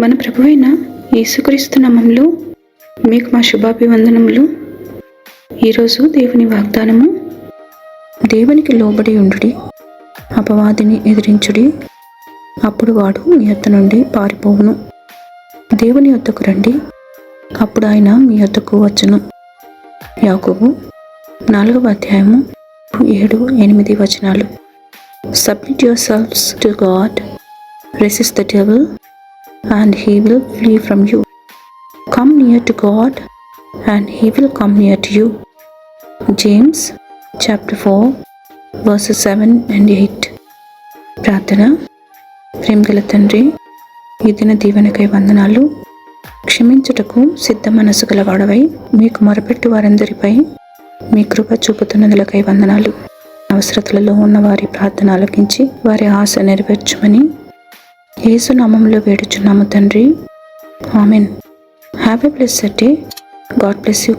మన ప్రభువైన యేసుక్రీస్తు నామములో మీకు మా శుభాభివందనములు. ఈరోజు దేవుని వాగ్దానము, దేవునికి లోబడి ఉండుడి, అపవాదిని ఎదిరించుడి, అప్పుడు వాడు మీ యొద్ద నుండి పారిపోవును. దేవుని యొద్దకు రండి, అప్పుడు ఆయన మీ యొద్దకు వచ్చును. యాకోబు 4వ అధ్యాయము 7-8 వచనాలు. Submit yourselves to God, resist the devil, and he will flee from you. Come near to God, and he will come near to you. James chapter 4 verses 7 and 8. ప్రార్థన. ప్రేమగల తండ్రి, ఈ దిన దీవెనకై వందనాలు. క్షమించుటకు సిద్ధ మనసు గలవాడవై మీకు మొరపెట్టు వారందరిపై మీ కృప చూపుతున్నదులకై వందనాలు. అవసరతలలో ఉన్న వారి ప్రార్థన ఆలకించి వారి ఆశ నెరవేర్చుమని యేసు నామములో వేడుచున్నాము తండ్రి. Amen. Have a blessed day. God bless you.